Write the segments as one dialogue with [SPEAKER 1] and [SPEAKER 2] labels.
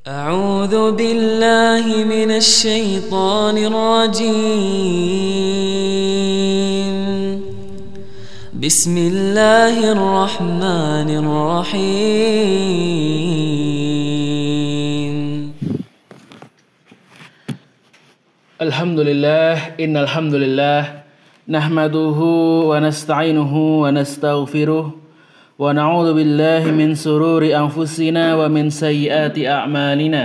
[SPEAKER 1] أعوذ بالله من الشيطان الرجيم بسم الله الرحمن الرحيم
[SPEAKER 2] الحمد لله إن الحمد لله نحمده ونستعينه ونستغفره ونعوذ بالله من سرور أنفسنا ومن سيئات أعمالنا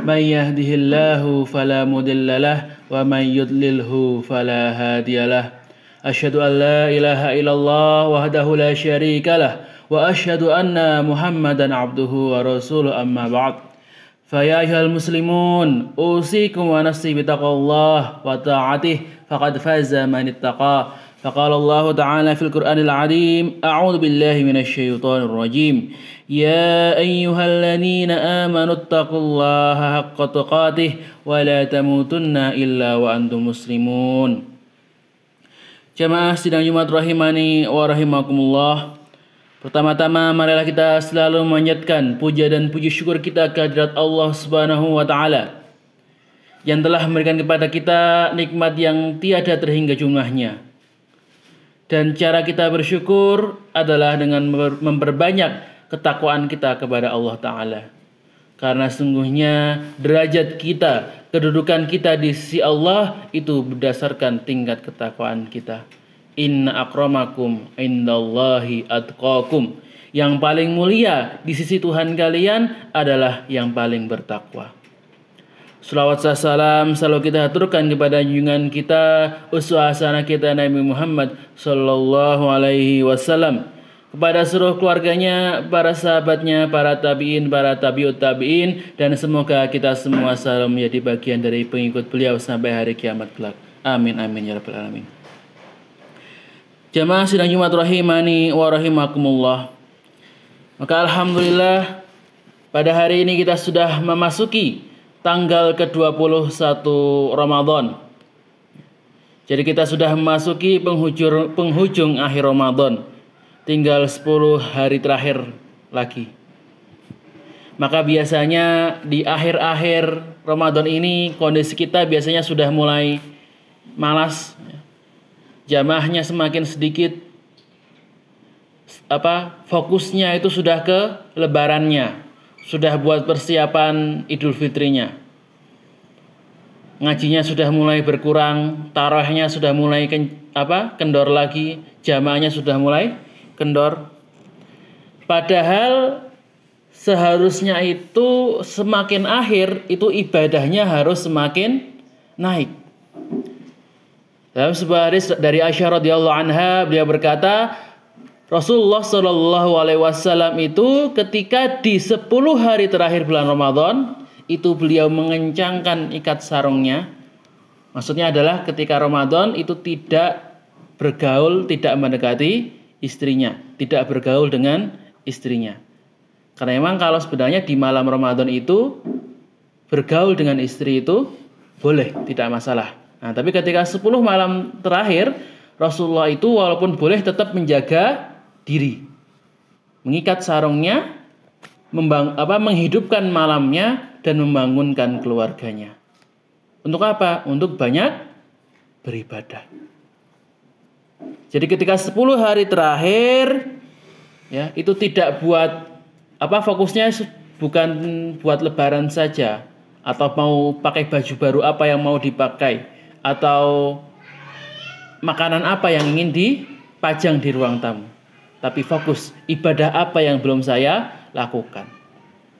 [SPEAKER 2] من يهده الله فلا مضل له ومن يضلله فلا هادي له أشهد أن لا إله إلا الله وحده لا شريك له وأشهد أن محمدا عبده ورسوله أما بعد فيا أيها المسلمون أوصيكم ونفسي بتقوى الله وطاعته فقد فاز من اتقى فقال الله تعالى في القرآن العظيم أعوذ بالله من الشيطان الرجيم يا أيها الذين آمنوا اتقوا الله حق تقاته ولا تموتن إلا وأنتم مسلمون. Jamaah sidang Jumat rahimani wa rahimakumullah. Pertama-tama marilah kita selalu memanjatkan puja dan puji syukur kita kehadirat Allah Subhanahu wa taala yang telah memberikan kepada kita nikmat yang tiada terhingga jumlahnya. Dan cara kita bersyukur adalah dengan memperbanyak ketakwaan kita kepada Allah Ta'ala. Karena sungguhnya derajat kita, kedudukan kita di sisi Allah itu berdasarkan tingkat ketakwaan kita. Inna akramakum indallahi atqakum. Yang paling mulia di sisi Tuhan kalian adalah yang paling bertakwa. Salawat salam selalu kita aturkan kepada junjungan kita, uswah hasanah kita Nabi Muhammad sallallahu alaihi wasallam, kepada seluruh keluarganya, para sahabatnya, para tabi'in, para tabi'ut tabi'in, dan semoga kita semua selalu menjadi bagian dari pengikut beliau sampai hari kiamat kelak. Amin amin ya rabbal alamin. Jamaah sidang Jumat rahimani wa rahimakumullah. Maka alhamdulillah pada hari ini kita sudah memasuki tanggal ke-21 Ramadan. Jadi kita sudah memasuki penghujung akhir Ramadan. Tinggal 10 hari terakhir lagi. Maka biasanya di akhir-akhir Ramadan ini kondisi kita biasanya sudah mulai malas. Jamaahnya semakin sedikit. Fokusnya itu sudah ke lebarannya. Sudah buat persiapan Idul Fitrinya. Ngajinya sudah mulai berkurang, tarawihnya sudah mulai kendor lagi, jamaahnya sudah mulai kendor. Padahal seharusnya itu semakin akhir itu ibadahnya harus semakin naik. Dalam sebuah hadis dari Aisyah radhiyallahu anha, beliau berkata, Rasulullah Shallallahu alaihi wasallam itu ketika di 10 hari terakhir bulan Ramadan itu beliau mengencangkan ikat sarungnya. Maksudnya adalah ketika Ramadan itu tidak bergaul, tidak mendekati istrinya, tidak bergaul dengan istrinya. Karena memang kalau sebenarnya di malam Ramadan itu bergaul dengan istri itu boleh, tidak masalah. Nah, tapi ketika 10 malam terakhir Rasulullah itu walaupun boleh tetap menjaga diri, mengikat sarungnya, menghidupkan malamnya dan membangunkan keluarganya. Untuk apa? Untuk banyak beribadah. Jadi ketika 10 hari terakhir ya, itu tidak buat fokusnya bukan buat lebaran saja atau mau pakai baju baru apa yang mau dipakai atau makanan apa yang ingin dipajang di ruang tamu. Tapi fokus ibadah apa yang belum saya lakukan.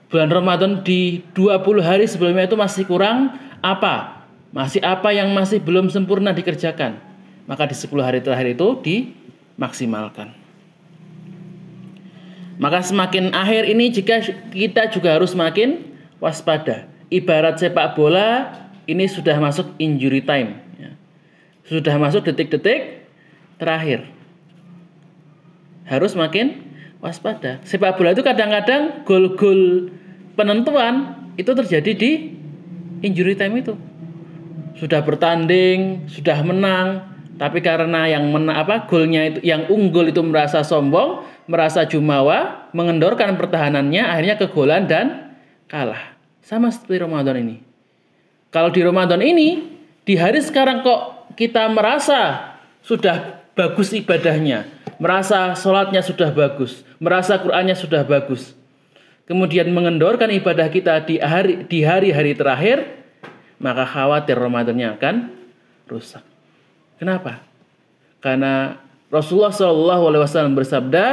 [SPEAKER 2] Bulan Ramadan di 20 hari sebelumnya itu masih kurang apa? Masih apa yang masih belum sempurna dikerjakan. Maka di 10 hari terakhir itu dimaksimalkan. Maka semakin akhir ini jika kita juga harus semakin waspada. Ibarat sepak bola ini sudah masuk injury time. Sudah masuk detik-detik terakhir. Harus makin waspada. Sepak bola itu kadang-kadang gol-gol penentuan itu terjadi di injury time itu. Sudah bertanding, sudah menang, tapi karena yang golnya itu yang unggul itu merasa sombong, merasa jumawa, mengendorkan pertahanannya, akhirnya kegolan dan kalah. Sama seperti Ramadan ini. Kalau di Ramadan ini, di hari sekarang kok kita merasa sudah bagus ibadahnya, merasa sholatnya sudah bagus, merasa Qur'annya sudah bagus. Kemudian mengendorkan ibadah kita di hari-hari terakhir, maka khawatir Ramadannya akan rusak. Kenapa? Karena Rasulullah SAW bersabda,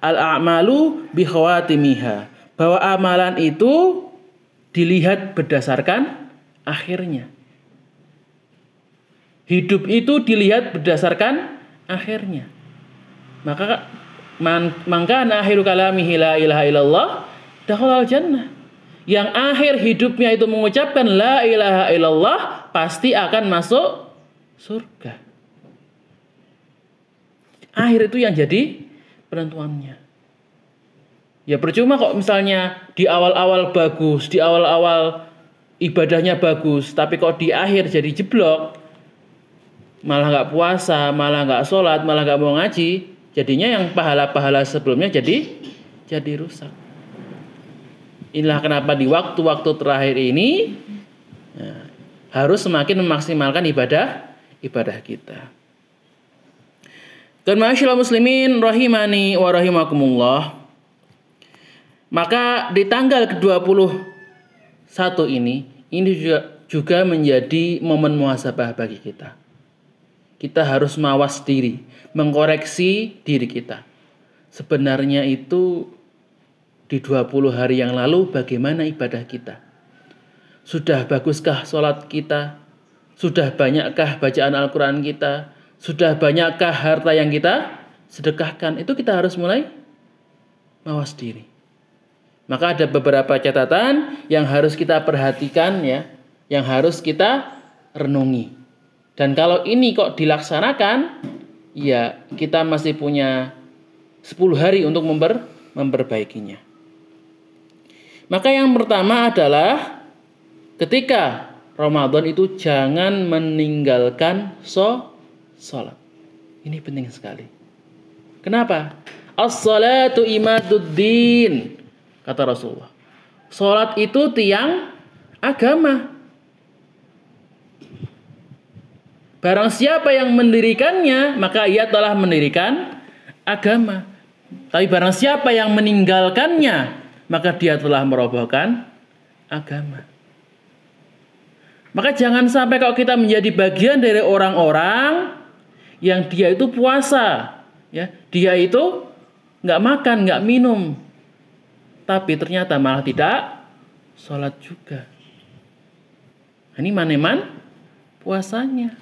[SPEAKER 2] al-a'malu bi khawatimiha, bahwa amalan itu dilihat berdasarkan akhirnya. Hidup itu dilihat berdasarkan akhirnya. Maka mangkana akhiru kalamihi la ilaha illallah dakhalal jannah. Yang akhir hidupnya itu mengucapkan la ilaha illallah pasti akan masuk surga. Akhir itu yang jadi penentuannya. Ya percuma kok misalnya di awal-awal bagus, di awal-awal ibadahnya bagus, tapi kok di akhir jadi jeblok, malah nggak puasa, malah nggak sholat, malah nggak mau ngaji, jadinya yang pahala-pahala sebelumnya jadi rusak. Inilah kenapa di waktu-waktu terakhir ini harus semakin memaksimalkan ibadah kita. Dan ma'asyiral muslimin rahimani wa rahimakumullah. Maka di tanggal ke-21 ini juga menjadi momen muhasabah bagi kita. Kita harus mawas diri, mengkoreksi diri kita. Sebenarnya itu di 20 hari yang lalu bagaimana ibadah kita? Sudah baguskah sholat kita? Sudah banyakkah bacaan Al-Quran kita? Sudah banyakkah harta yang kita sedekahkan? Itu kita harus mulai mawas diri. Maka ada beberapa catatan yang harus kita perhatikan ya, yang harus kita renungi. Dan kalau ini kok dilaksanakan, ya kita masih punya 10 hari untuk memperbaikinya. Maka yang pertama adalah ketika Ramadan itu jangan meninggalkan sholat. Ini penting sekali. Kenapa? As-salatu imaduddin, kata Rasulullah. Sholat itu tiang agama. Barang siapa yang mendirikannya, maka ia telah mendirikan agama. Tapi barang siapa yang meninggalkannya, maka dia telah merobohkan agama. Maka jangan sampai kalau kita menjadi bagian dari orang-orang yang dia itu puasa, ya, dia itu nggak makan, nggak minum, tapi ternyata malah tidak sholat juga. Ini maneman puasanya.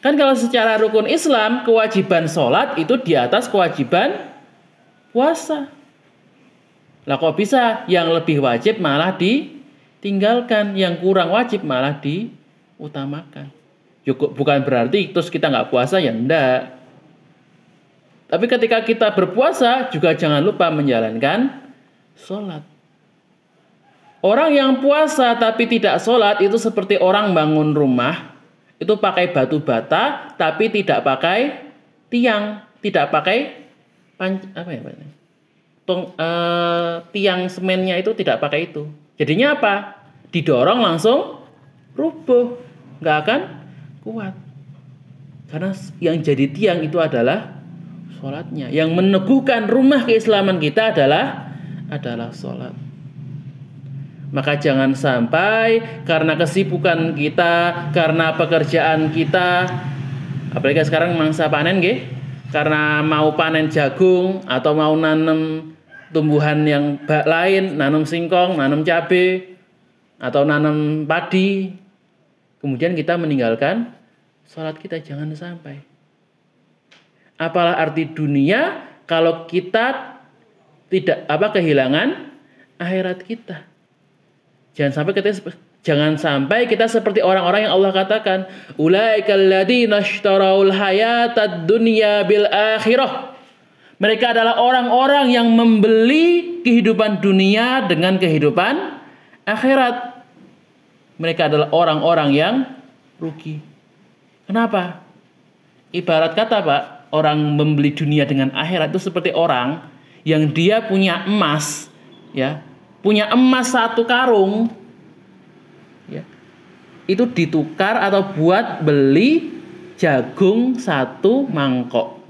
[SPEAKER 2] Kan kalau secara rukun Islam, kewajiban sholat itu di atas kewajiban puasa. Lah kok bisa yang lebih wajib malah ditinggalkan, yang kurang wajib malah diutamakan. Bukan berarti terus kita nggak puasa, ya enggak. Tapi ketika kita berpuasa juga jangan lupa menjalankan sholat. Orang yang puasa tapi tidak sholat itu seperti orang bangun rumah, itu pakai batu bata tapi tidak pakai tiang, tidak pakai tiang semennya itu tidak pakai itu. Jadinya apa? Didorong langsung rubuh, nggak akan kuat. Karena yang jadi tiang itu adalah sholatnya. Yang meneguhkan rumah keislaman kita adalah sholat. Maka jangan sampai karena kesibukan kita, karena pekerjaan kita, apalagi sekarang mangsa panen nggih, karena mau panen jagung atau mau nanam tumbuhan yang lain, nanam singkong, nanam cabai, atau nanam padi, kemudian kita meninggalkan sholat kita, jangan sampai. Apalah arti dunia kalau kita tidak kehilangan akhirat kita. Jangan sampai kita seperti orang-orang yang Allah katakan, ulaikal ladzina ishtaraul hayatad dunya bil akhirah. Mereka adalah orang-orang yang membeli kehidupan dunia dengan kehidupan akhirat. Mereka adalah orang-orang yang rugi. Kenapa? Ibarat kata Pak, orang membeli dunia dengan akhirat itu seperti orang yang dia punya emas, ya, punya emas 1 karung, ya, itu ditukar atau buat beli jagung 1 mangkok.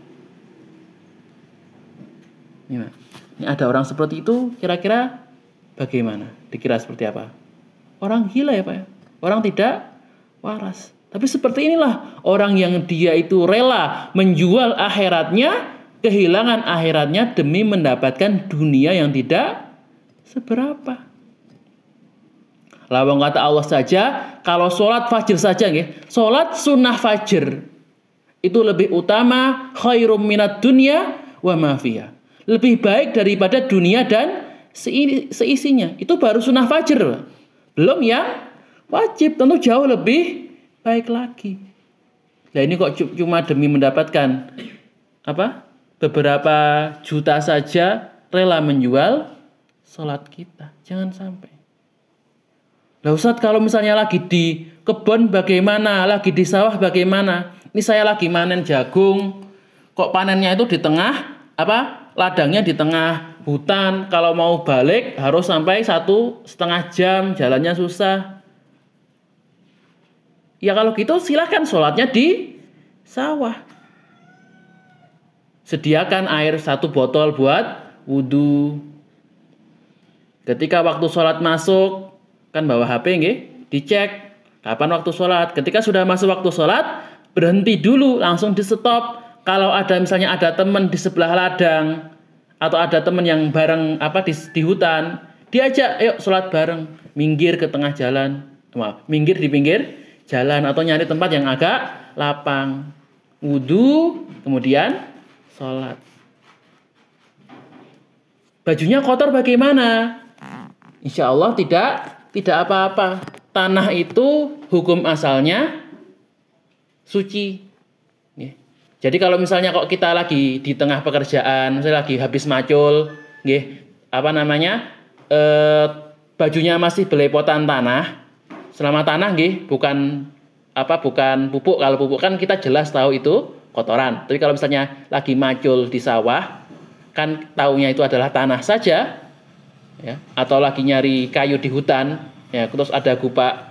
[SPEAKER 2] Ini ada orang seperti itu, kira-kira bagaimana? Dikira seperti apa? Orang gila ya Pak ya? Orang tidak waras. Tapi seperti inilah orang yang dia itu rela menjual akhiratnya, kehilangan akhiratnya demi mendapatkan dunia yang tidak seberapa. Lawang kata Allah saja, kalau sholat fajr saja, sholat sunnah fajr itu lebih utama, khairum minat dunya wa ma fiha. Lebih baik daripada dunia dan seisinya. Itu baru sunnah fajr. Belum yang wajib, tentu jauh lebih baik lagi. Nah ini kok cuma demi mendapatkan beberapa juta saja rela menjual sholat kita. Jangan sampai. Lah Ustadz, kalau misalnya lagi di kebun bagaimana? Lagi di sawah bagaimana? Ini saya lagi panen jagung. Kok panennya itu di tengah ladangnya di tengah hutan. Kalau mau balik harus sampai 1,5 jam, jalannya susah. Ya kalau gitu silahkan sholatnya di sawah. Sediakan air 1 botol buat wudhu. Ketika waktu sholat masuk, kan bawa HP dicek kapan waktu sholat. Ketika sudah masuk waktu sholat, berhenti dulu, langsung di stop. Kalau ada misalnya ada teman di sebelah ladang atau ada teman yang bareng di hutan, diajak, ayo sholat bareng, minggir ke tengah jalan, minggir di pinggir jalan atau nyari tempat yang agak lapang, wudhu, kemudian sholat. Bajunya kotor bagaimana? Insya Allah tidak apa-apa. Tanah itu hukum asalnya suci. Jadi kalau misalnya kok kita lagi di tengah pekerjaan, misalnya lagi habis macul, bajunya masih belepotan tanah. Selama tanah bukan pupuk. Kalau pupuk kan kita jelas tahu itu kotoran. Tapi kalau misalnya lagi macul di sawah, kan taunya itu adalah tanah saja, ya. Atau lagi nyari kayu di hutan, ya, terus ada gupak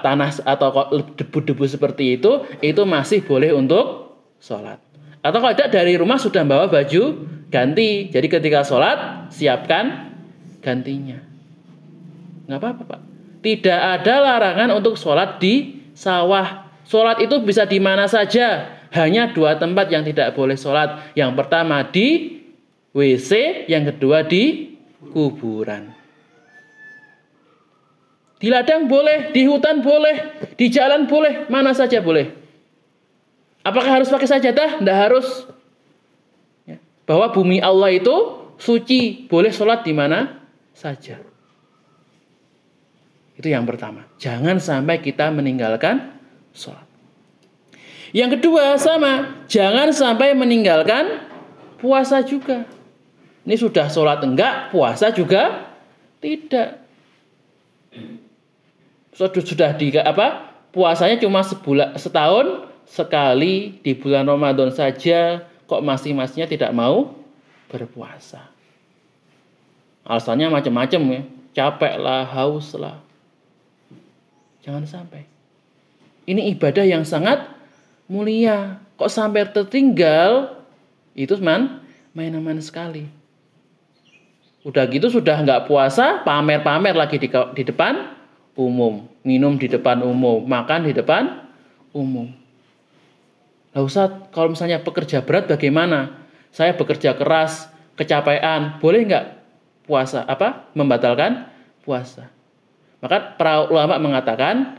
[SPEAKER 2] tanah atau debu-debu seperti itu masih boleh untuk sholat. Atau kalau tidak dari rumah sudah bawa baju ganti, jadi ketika sholat siapkan gantinya. Nggak apa-apa Pak. Tidak ada larangan untuk sholat di sawah. Sholat itu bisa di mana saja. Hanya 2 tempat yang tidak boleh sholat. Yang pertama di WC, yang kedua di kuburan. Di ladang boleh, di hutan boleh, di jalan boleh, mana saja boleh. Apakah harus pakai sajadah? Tidak harus. Bahwa bumi Allah itu suci, boleh sholat di mana saja. Itu yang pertama. Jangan sampai kita meninggalkan sholat. Yang kedua sama, jangan sampai meninggalkan puasa juga. Ini sudah sholat enggak, puasa juga tidak. Sudah puasanya cuma setahun sekali di bulan Ramadan saja, kok masing-masingnya tidak mau berpuasa. Alasannya macam-macam ya, capek lah, haus lah. Jangan sampai. Ini ibadah yang sangat mulia. Kok sampai tertinggal? Itu main-main sekali. Udah gitu sudah nggak puasa, pamer-pamer lagi di depan umum. Minum di depan umum, makan di depan umum. Lah Ustaz, kalau misalnya pekerja berat bagaimana? Saya bekerja keras, kecapean, boleh nggak puasa? Membatalkan puasa? Maka para ulama mengatakan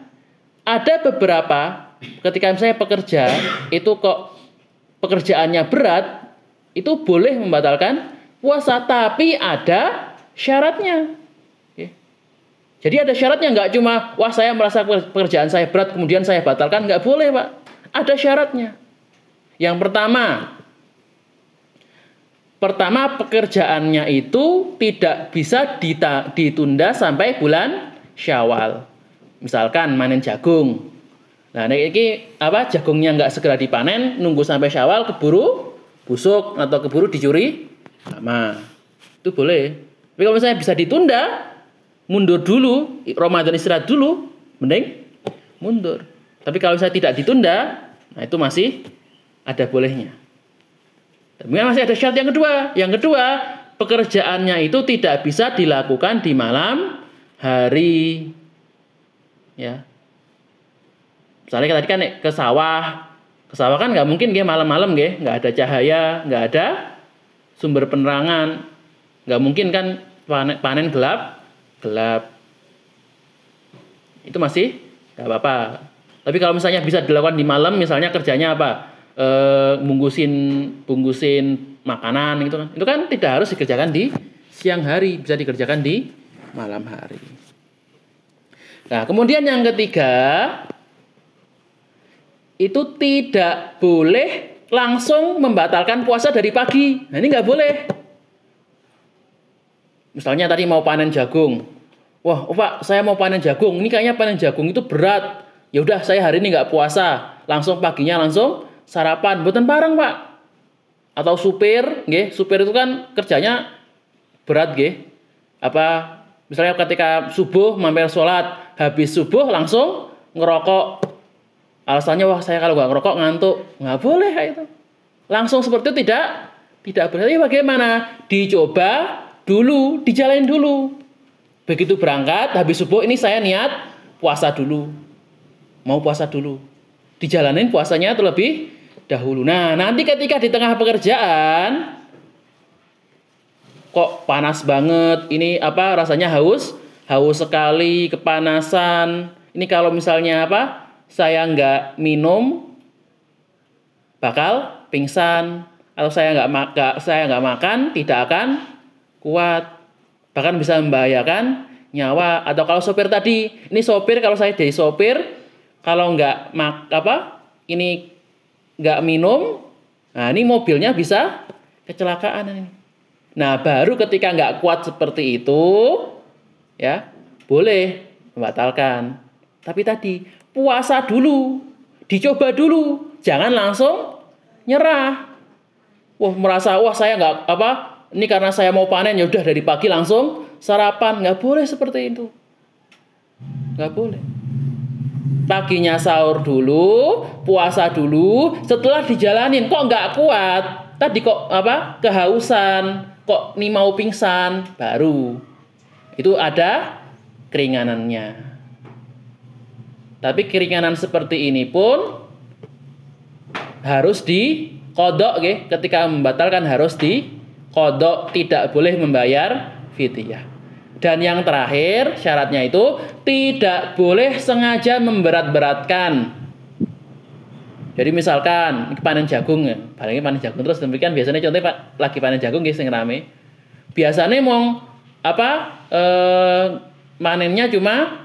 [SPEAKER 2] ada beberapa ketika saya bekerja itu kok pekerjaannya berat, itu boleh membatalkan puasa, tapi ada syaratnya. Jadi ada syaratnya, nggak cuma wah saya merasa pekerjaan saya berat kemudian saya batalkan, nggak boleh Pak. Ada syaratnya. Yang pertama pekerjaannya itu tidak bisa ditunda sampai bulan Syawal. Misalkan manen jagung. Nah, ini jagungnya nggak segera dipanen, nunggu sampai Syawal keburu busuk atau keburu dicuri lama. Itu boleh. Tapi kalau misalnya bisa ditunda, mundur dulu, Ramadan istirahat dulu, mending mundur. Tapi kalau misalnya tidak ditunda, nah itu masih ada bolehnya. Kemudian masih ada syarat yang kedua. Yang kedua, pekerjaannya itu tidak bisa dilakukan di malam hari. Ya. Misalnya tadi kan ke sawah kan nggak mungkin malam-malam nggak ada cahaya, nggak ada sumber penerangan, nggak mungkin kan panen gelap. Itu masih nggak apa-apa. Tapi kalau misalnya bisa dilakukan di malam, misalnya kerjanya apa? Bungkusin makanan gitu kan. Itu kan tidak harus dikerjakan di siang hari, bisa dikerjakan di malam hari. Nah, kemudian yang ketiga, itu tidak boleh langsung membatalkan puasa dari pagi. Nah, ini nggak boleh. Misalnya tadi mau panen jagung. Wah, Pak, saya mau panen jagung. Ini kayaknya panen jagung itu berat. Ya udah, saya hari ini nggak puasa. Langsung paginya langsung sarapan. Mboten bareng, Pak. Atau supir, supir itu kan kerjanya berat, Apa misalnya ketika subuh mampir sholat, habis subuh langsung ngerokok. Alasannya, wah saya kalau nggak ngerokok ngantuk. Nggak boleh itu. Langsung seperti itu tidak boleh. Tapi bagaimana? Dicoba dulu, dijalanin dulu. Begitu berangkat, habis subuh ini saya niat puasa dulu. Mau puasa dulu. Dijalanin puasanya terlebih dahulu. Nah, nanti ketika di tengah pekerjaan, kok panas banget, ini rasanya haus sekali, kepanasan. Ini kalau misalnya saya nggak minum bakal pingsan, atau saya nggak makan tidak akan kuat, bahkan bisa membahayakan nyawa. Atau kalau sopir tadi, ini sopir, kalau saya jadi sopir, kalau nggak ini nggak minum, nah ini mobilnya bisa kecelakaan ini. Nah, baru ketika nggak kuat seperti itu, ya boleh membatalkan. Tapi tadi puasa dulu, dicoba dulu, jangan langsung nyerah. Merasa saya nggak ini karena saya mau panen, ya udah dari pagi langsung sarapan. Nggak boleh seperti itu, nggak boleh. Paginya sahur dulu, puasa dulu, setelah dijalanin kok nggak kuat, tadi kok kehausan, kok nih mau pingsan, baru itu ada keringanannya. Tapi keringanan seperti ini pun harus diqodok, ketika membatalkan harus diqodok, tidak boleh membayar fidyah. Dan yang terakhir syaratnya itu tidak boleh sengaja memberat-beratkan. Jadi misalkan panen jagung, paling panen jagung terus demikian, biasanya contohnya lagi panen jagung sing rame. Biasanya mau manennya cuma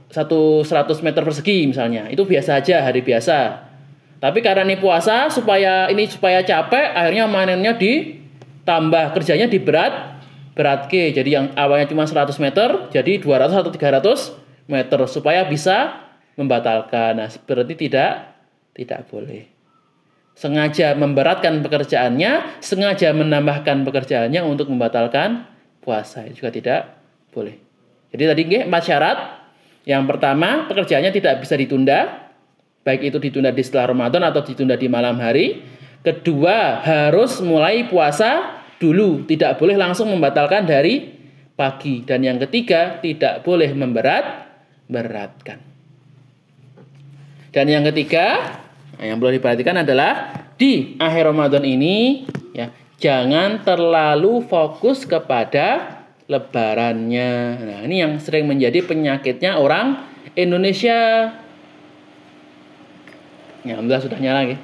[SPEAKER 2] 100 meter persegi misalnya. Itu biasa aja, hari biasa. Tapi karena ini puasa, supaya capek, akhirnya manennya ditambah, kerjanya berat ke. Jadi yang awalnya cuma 100 meter jadi 200 atau 300 meter supaya bisa membatalkan. Nah, berarti tidak boleh. Sengaja memberatkan pekerjaannya, sengaja menambahkan pekerjaannya untuk membatalkan puasa, juga tidak boleh. Jadi tadi 4 syarat. Yang pertama, pekerjaannya tidak bisa ditunda, baik itu ditunda di setelah Ramadan atau ditunda di malam hari. Kedua, harus mulai puasa dulu, tidak boleh langsung membatalkan dari pagi. Dan yang ketiga, tidak boleh memberatkan. Dan yang ketiga, yang perlu diperhatikan adalah di akhir Ramadan ini, jangan terlalu fokus kepada lebarannya. Nah, ini yang sering menjadi penyakitnya orang Indonesia. Ya, alhamdulillah sudah nyala.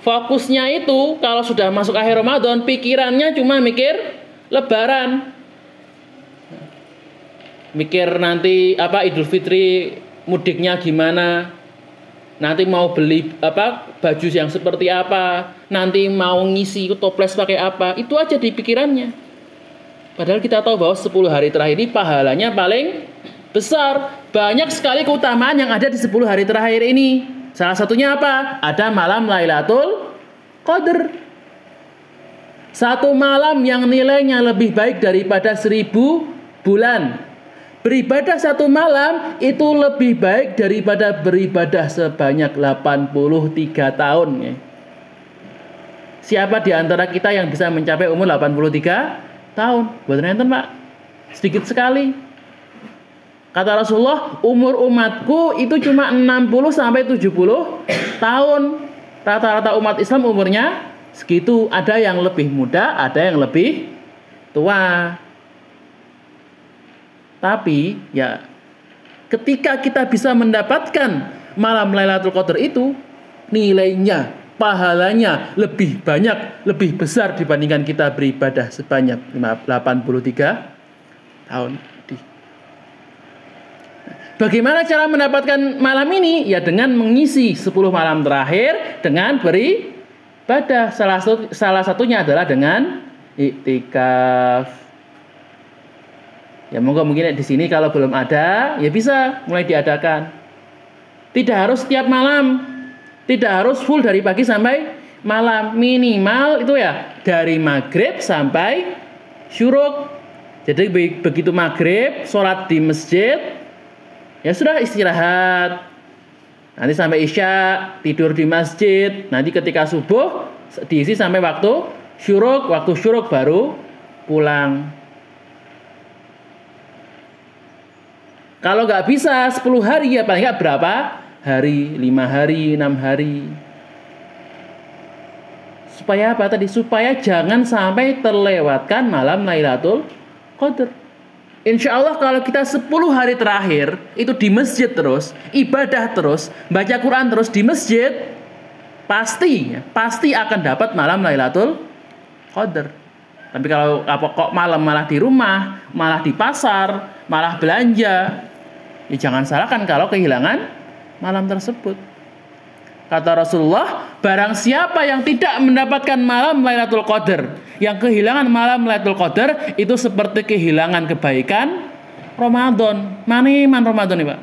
[SPEAKER 2] Fokusnya itu kalau sudah masuk akhir Ramadan, pikirannya cuma mikir lebaran. Mikir nanti Idul Fitri mudiknya gimana, nanti mau beli baju yang seperti apa, nanti mau ngisi toples pakai apa, itu aja di pikirannya. Padahal kita tahu bahwa 10 hari terakhir ini pahalanya paling besar. Banyak sekali keutamaan yang ada di 10 hari terakhir ini. Salah satunya apa? Ada malam Lailatul Qadar. Satu malam yang nilainya lebih baik daripada 1000 bulan. Beribadah satu malam itu lebih baik daripada beribadah sebanyak 83 tahun. Ya. Siapa di antara kita yang bisa mencapai umur 83 tahun? Buat nonton Pak, sedikit sekali. Kata Rasulullah, umur umatku itu cuma 60 sampai 70 tahun. Rata-rata umat Islam umurnya segitu. Ada yang lebih muda, ada yang lebih tua. Tapi ya ketika kita bisa mendapatkan malam Lailatul Qadar itu, nilainya, pahalanya lebih banyak, lebih besar dibandingkan kita beribadah sebanyak 83 tahun. Bagaimana cara mendapatkan malam ini? Ya dengan mengisi 10 malam terakhir dengan beribadah. Salah satunya adalah dengan iktikaf. Ya mungkin di sini kalau belum ada, ya bisa mulai diadakan. Tidak harus setiap malam, tidak harus full dari pagi sampai malam. Minimal itu ya dari maghrib sampai syuruk. Jadi begitu maghrib, sholat di masjid, ya sudah istirahat. Nanti sampai isya tidur di masjid. Nanti ketika subuh diisi sampai waktu syuruk baru pulang. Kalau nggak bisa 10 hari ya paling nggak berapa hari, 5 hari, 6 hari. Supaya apa tadi? Supaya jangan sampai terlewatkan malam Lailatul Qadar. Insya Allah kalau kita 10 hari terakhir itu di masjid terus, ibadah terus, baca Quran terus di masjid, pasti akan dapat malam Lailatul Qadar. Tapi kalau kok malam malah di rumah, malah di pasar, malah belanja, ya jangan salahkan kalau kehilangan malam tersebut. Kata Rasulullah, barang siapa yang tidak mendapatkan malam Lailatul Qadar, yang kehilangan malam Lailatul Qadar, itu seperti kehilangan kebaikan Ramadan. Maniman Ramadan nih Pak.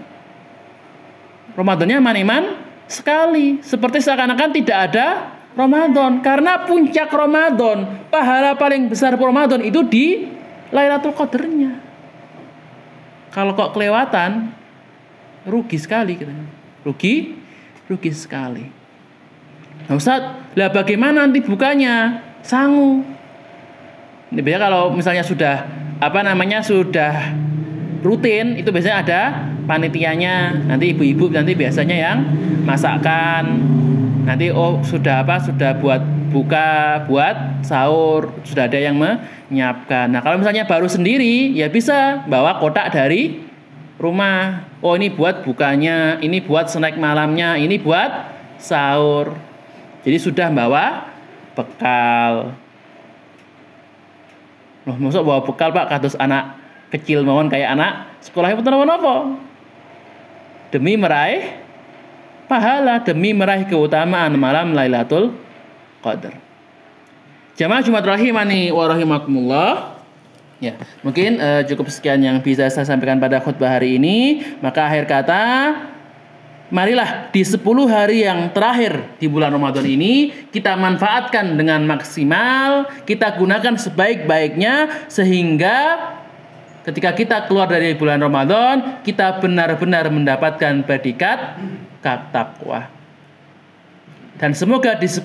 [SPEAKER 2] Ramadannya maniman sekali. Seperti seakan-akan tidak ada Ramadan. Karena puncak Ramadan, pahala paling besar Ramadan itu di Lailatul Qadarnya. Kalau kok kelewatan, rugi sekali kita. Rugi sekali. Nah Ustaz, lah bagaimana nanti bukanya? Sangu. Ini biasanya kalau misalnya sudah sudah rutin, itu biasanya ada panitianya. Nanti ibu-ibu nanti biasanya yang masakkan. Nanti sudah buat buka, buat sahur, sudah ada yang menyiapkan. Nah, kalau misalnya baru sendiri, ya bisa bawa kotak dari rumah. Oh, ini buat bukanya, ini buat snack malamnya, ini buat sahur. Jadi sudah bawa bekal. Loh, maksud bawa bekal Pak, kados anak kecil mawon kayak anak sekolahnya putra apa? Demi meraih pahala, demi meraih keutamaan malam Lailatul Qadar. Jamaah Jumat rahimani wa rahimakumullah. Ya, mungkin cukup sekian yang bisa saya sampaikan pada khutbah hari ini. Maka akhir kata, marilah di 10 hari yang terakhir di bulan Ramadan ini kita manfaatkan dengan maksimal, kita gunakan sebaik-baiknya sehingga ketika kita keluar dari bulan Ramadan, kita benar-benar mendapatkan predikat takwa. Dan semoga di 10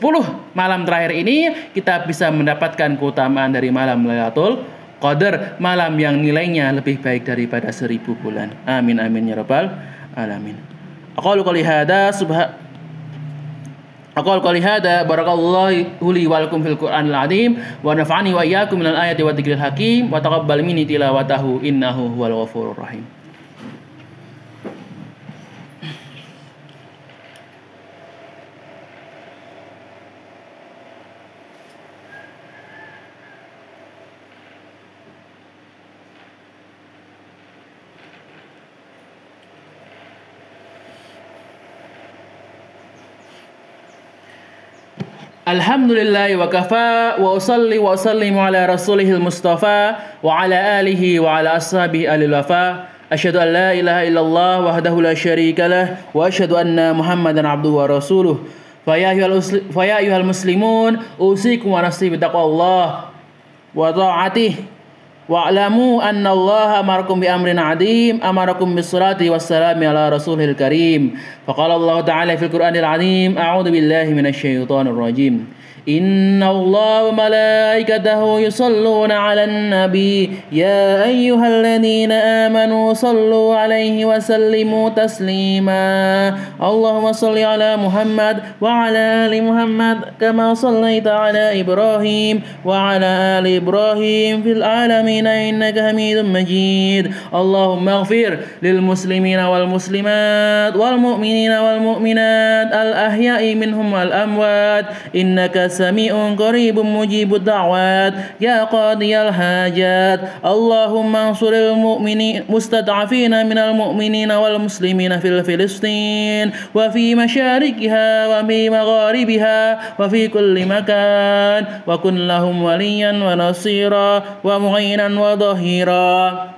[SPEAKER 2] malam terakhir ini kita bisa mendapatkan keutamaan dari malam Lailatul Qadar, malam yang nilainya lebih baik daripada 1000 bulan. Amin amin ya rabbal alamin. Aqulu qouli hadza barakallahu li wa lakum fil Qur'anil azim wa nafa'ani wa iyyakum minal ayati wa dzikril hakim wa taqabbal minni tilawatahu innahu huwal ghafurur rahim. Alhamdulillah wa kafa wa usalli wa usallimu ala rasulihil mustafa wa ala alihi wa ala ashabihi alil wafa. Asyhadu an la ilaha illallah wahdahu la syarika lah wa asyhadu anna Muhammadan abduhu wa rasuluh. Faya ayyuhal muslimun usikum wa nafsi bitaqwallah wa ta'atih wa'lamu anna Allah amarakum bi amrin 'adzim amarakum bis salati was salami ala rasulil karim. Faqala Allah ta'ala fil Qur'anil 'azim a'udzu billahi minasy syaithanir rajim. Inna Allah wa malaikatahu yusalluna 'alan nabi ya ayyuhalladzina amanu sallu 'alaihi wa sallimu taslima. Allahumma shalli 'ala Muhammad wa 'ala ali Muhammad kama shallaita 'ala Ibrahim wa 'ala ali Ibrahim fil 'alamin innaka Hamidum Majid. Allahumma ighfir lil muslimina wal muslimat wal mu'minina wal mu'minat al ahya'i minhum wal amwat innaka sami'un qaribun mujibud da'wat ya qadiyal hajat. Allahumma ansuril mu'minin mustad'afina minal mu'minina wal muslimina fil Filistin wa fi masyarikiha wa fi magharibiha wa fi kulli makan wa kun lahum waliyan wa nasira wa mu'inan wa dhahira.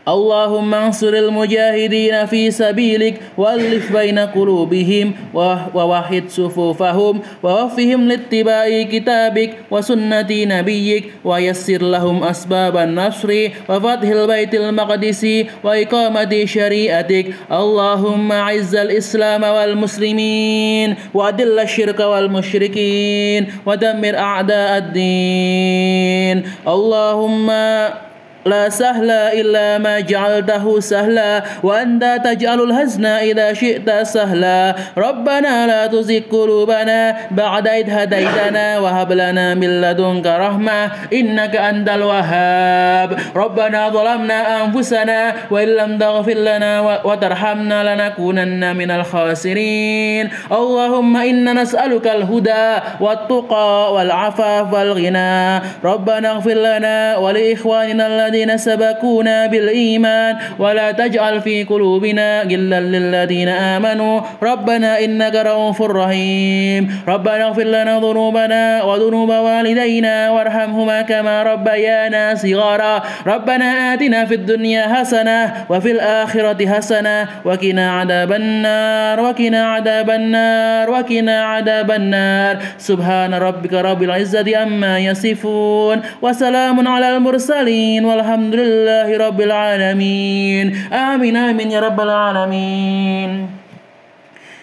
[SPEAKER 2] Allahumma ansuril mujahidina fi sabilik wa'allif baina qulubihim wa wahid sufufahum wa waffihim littiba'i kitabik wa sunnati nabiyyik wa yassir lahum asbaban nasri wa fathil baitil maqdisi wa iqamati syariatik. Allahumma izzal islam wal muslimin wa adilla syirka wal musyrikin wa dammir a'da'ad din. Allahumma لا سهل إلا ما جعلته سهلا وأنت تجعل الحزن إذا شئت سهلا. ربنا لا تزغ قلوبنا بعد إذ هديتنا وهب لنا من لدنك رحمة إنك أنت الوهاب. ربنا ظلمنا أنفسنا وإن لم تغفر لنا وترحمنا لنكونن من الخاسرين. اللهم إنا نسألك الهدى والتقى والعفاف والغنى. ربنا اغفر لنا ولإخواننا الذين سبقونا بالإيمان ولا تجعل في قلوبنا غلا للذين آمنوا ربنا إنك رؤوف رحيم. ربنا اغفر لنا ذنوبنا وذنوب والدينا وارحمهما كما ربيانا صغارا. ربنا آتنا في الدنيا حسنة وفي الآخرة حسنة وقنا عذاب النار وقنا عذاب النار وقنا عذاب النار. سبحان ربك رب العزة عما يصفون وسلام على المرسلين walhamdulillahi rabbil alamin. Amin amin ya rabbal alamin.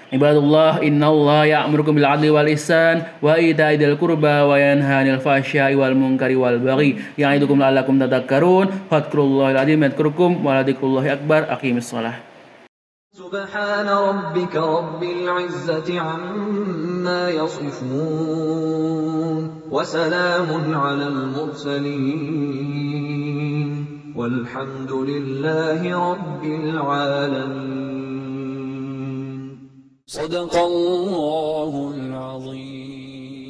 [SPEAKER 2] Ibadullah innallaha ya'murukum bil 'adli wal ihsan wa ita'i dzil qurba wa yanha 'anil fahsya'i wal munkari wal baghi ya'idukum la'allakum tadhakkarun. Fadhkurullahal 'azim yadhkurkum wa la dzikrullahi akbar. Aqimis shalah.
[SPEAKER 1] سبحان ربك رب العزة عما يصفون وسلام على المرسلين والحمد لله رب العالمين. صدق الله العظيم.